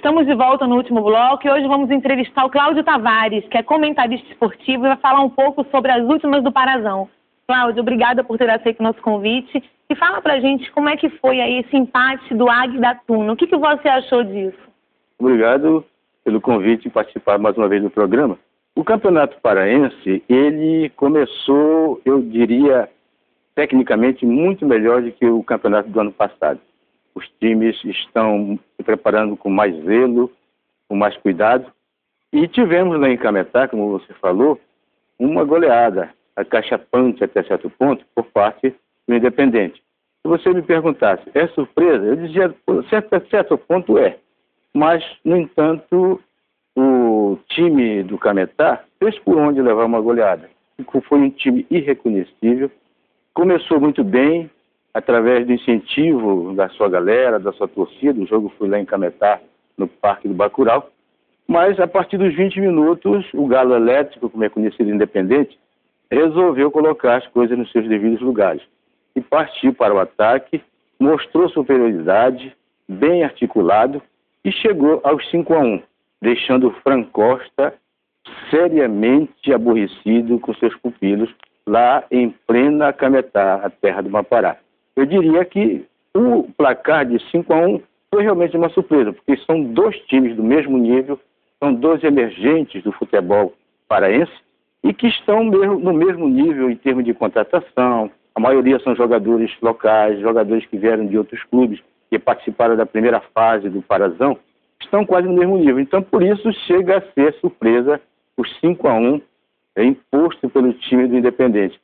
Estamos de volta no último bloco e hoje vamos entrevistar o Cláudio Tavares, que é comentarista esportivo e vai falar um pouco sobre as últimas do Parazão. Cláudio, obrigada por ter aceito o nosso convite e fala pra gente como é que foi aí esse empate do Águia e da Tuna. O que você achou disso? Obrigado pelo convite em participar mais uma vez do programa. O Campeonato Paraense, ele começou, eu diria, tecnicamente muito melhor do que o campeonato do ano passado. Os times estão se preparando com mais zelo, com mais cuidado. E tivemos lá em Cametá, como você falou, uma goleada, acachapante até certo ponto, por parte do Independente. Se você me perguntasse, é surpresa? Eu dizia, certo ponto é. Mas, no entanto, o time do Cametá fez por onde levar uma goleada. Foi um time irreconhecível. Começou muito bem, através do incentivo da sua galera, da sua torcida. O jogo foi lá em Cametá, no Parque do Bacurau. Mas, a partir dos 20 minutos, o Galo Elétrico, como é conhecido Independente, resolveu colocar as coisas nos seus devidos lugares. E partiu para o ataque, mostrou superioridade, bem articulado, e chegou aos 5-1, deixando o Fran Costa seriamente aborrecido com seus pupilos lá em plena Cametá, a terra do Mapará. Eu diria que o placar de 5-1 foi realmente uma surpresa, porque são dois times do mesmo nível, são dois emergentes do futebol paraense e que estão no mesmo nível em termos de contratação. A maioria são jogadores locais, jogadores que vieram de outros clubes, que participaram da primeira fase do Parazão, estão quase no mesmo nível. Então, por isso, chega a ser surpresa os 5-1 imposto pelo time do Independente.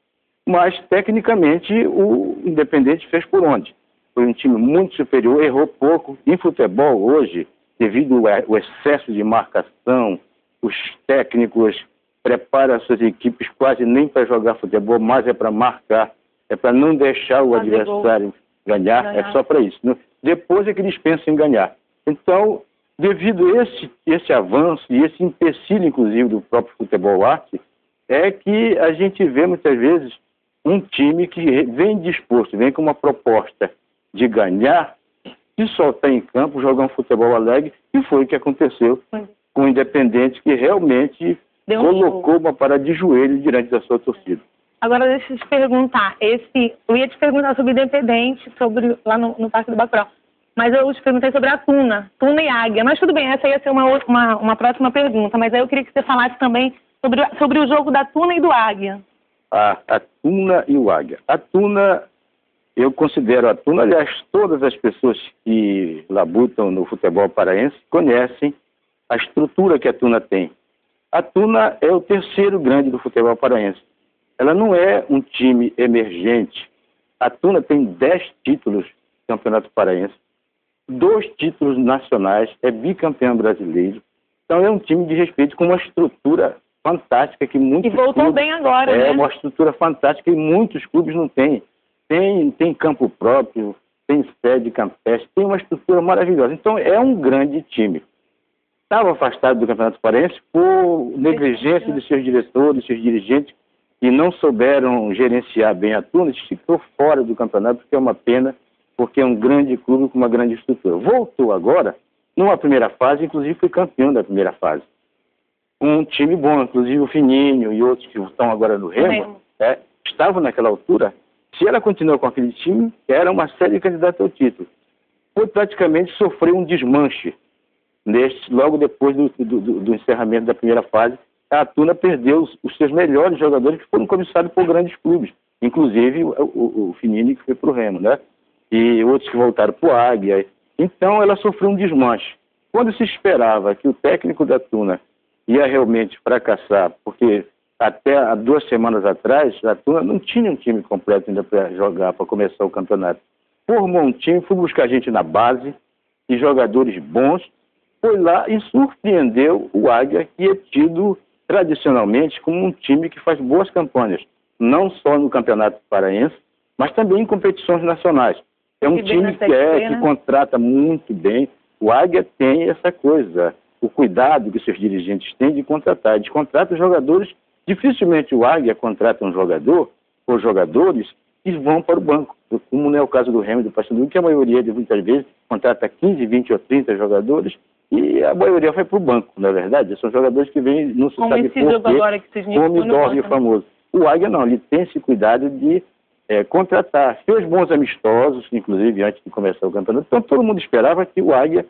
Mas, tecnicamente, o Independente fez por onde? Foi um time muito superior, errou pouco. Em futebol, hoje, devido ao excesso de marcação, os técnicos preparam as suas equipes quase nem para jogar futebol, mas é para marcar, é para não deixar o adversário ganhar, é só para isso. Depois é que eles pensam em ganhar. Então, devido a esse avanço e esse empecilho, inclusive, do próprio futebol arte, é que a gente vê muitas vezes um time que vem disposto, vem com uma proposta de ganhar, se soltar em campo, jogar um futebol alegre, e foi o que aconteceu com o Independente, que realmente colocou uma parada de joelho diante da sua torcida. Agora, deixa eu te perguntar, eu ia te perguntar sobre o Independente, lá no Parque do Bacurau, mas eu te perguntei sobre a Tuna e Águia, mas tudo bem, essa ia ser uma próxima pergunta, mas aí eu queria que você falasse também sobre o jogo da Tuna e do Águia. A Tuna e o Águia. A Tuna, eu considero a Tuna, aliás, todas as pessoas que labutam no futebol paraense conhecem a estrutura que a Tuna tem. A Tuna é o terceiro grande do futebol paraense. Ela não é um time emergente. A Tuna tem 10 títulos do Campeonato Paraense, 2 títulos nacionais, é bicampeão brasileiro. Então é um time de respeito com uma estrutura fantástica que muitos clubes... E voltou bem agora, né? É uma estrutura fantástica e muitos clubes não têm. Tem campo próprio, tem sede campestre, tem uma estrutura maravilhosa. Então é um grande time. Estava afastado do Campeonato Paraense por negligência de seus diretores, seus dirigentes, que não souberam gerenciar bem a Tuna, ficou fora do campeonato, porque é uma pena, porque é um grande clube com uma grande estrutura. Voltou agora, numa primeira fase, inclusive foi campeão da primeira fase. Um time bom, inclusive o Fininho e outros que estão agora no Remo, estavam naquela altura. Se ela continuar com aquele time, era uma série de candidatos ao título. Foi praticamente sofrer um desmanche. Logo depois do encerramento da primeira fase, a Tuna perdeu os seus melhores jogadores que foram comissados por grandes clubes, inclusive o Finini, que foi para o Remo, né? E outros que voltaram para o Águia. Então ela sofreu um desmanche. Quando se esperava que o técnico da Tuna ia realmente fracassar, porque até há 2 semanas atrás a Tuna não tinha um time completo ainda para jogar, para começar o campeonato. Formou um time, foi buscar gente na base, e jogadores bons, foi lá e surpreendeu o Águia, que é tido tradicionalmente como um time que faz boas campanhas, não só no Campeonato Paraense, mas também em competições nacionais. É um time que contrata muito bem. O Águia tem essa coisa, o cuidado que seus dirigentes têm de contratar. Eles contratam jogadores, dificilmente o Águia contrata um jogador ou jogadores que vão para o banco, como não é o caso do Remo e do Paysandu, que a maioria, muitas vezes, contrata 15, 20 ou 30 jogadores e a maioria foi para o banco, não é verdade? São jogadores que vêm, não se Como sabe esse jogo agora que vocês me como dorme o famoso. O Águia não, ele tem esse cuidado de contratar. Fez bons amistosos, inclusive antes de começar o campeonato. Então todo mundo esperava que o Águia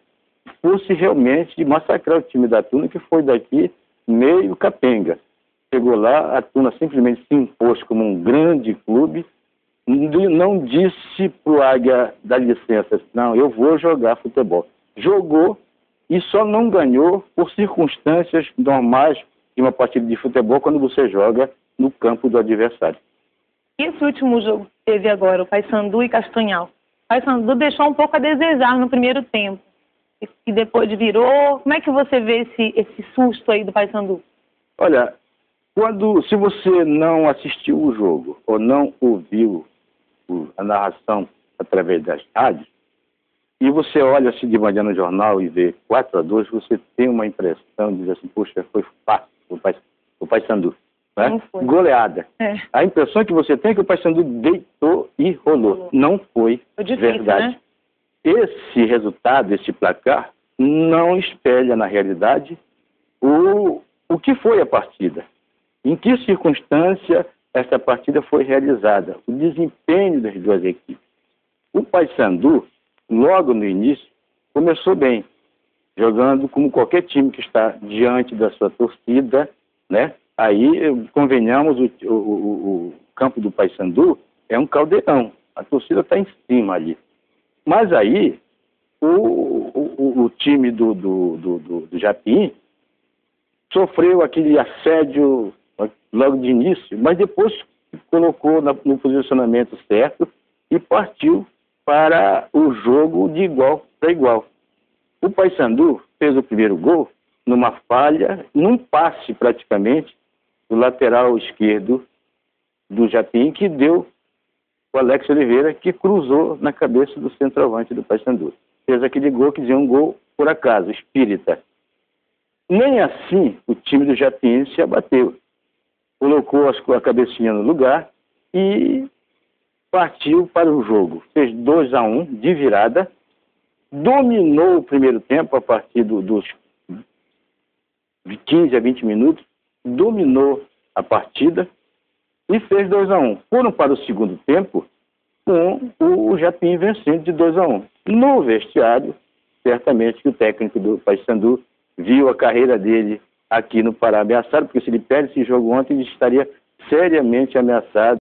fosse realmente massacrar o time da Tuna, que foi daqui meio capenga. Chegou lá, a Tuna simplesmente se impôs como um grande clube, não disse para o Águia dar licença, não, eu vou jogar futebol. Jogou e só não ganhou por circunstâncias normais de uma partida de futebol quando você joga no campo do adversário. Esse último jogo que teve agora, o Paysandu e Castanhal, o Paysandu deixou um pouco a desejar no primeiro tempo e depois virou. Como é que você vê esse susto aí do Paysandu? Olha, se você não assistiu o jogo ou não ouviu a narração através das rádios, e você olha assim de manhã no jornal e vê 4-2, você tem uma impressão, diz assim, poxa, foi fácil o Paysandu, né? Goleada. A impressão que você tem é que o Paysandu deitou e rolou. Não foi difícil, verdade. Né? Esse resultado, esse placar, não espelha na realidade o que foi a partida. Em que circunstância essa partida foi realizada, o desempenho das duas equipes. O Paysandu, logo no início, começou bem, jogando como qualquer time que está diante da sua torcida, né? Aí, convenhamos, o campo do Paysandu é um caldeirão, a torcida está em cima ali. Mas aí, o time do Japim sofreu aquele assédio logo de início, mas depois colocou no posicionamento certo e partiu para o jogo de igual para igual. O Paysandu fez o primeiro gol numa falha, num passe praticamente, do lateral esquerdo do Japim, que deu o Alex Oliveira, que cruzou na cabeça do centroavante do Paysandu. Fez aquele gol que dizia um gol por acaso, espírita. Nem assim o time do Japim se abateu. Colocou a cabecinha no lugar e partiu para o jogo. Fez 2-1 de virada, dominou o primeiro tempo a partir dos 15 a 20 minutos, dominou a partida e fez 2-1. Foram para o segundo tempo com o Japim vencendo de 2-1. No vestiário, certamente que o técnico do Paysandu viu a carreira dele aqui no Pará ameaçado, porque se ele perde esse jogo ontem, ele estaria seriamente ameaçado.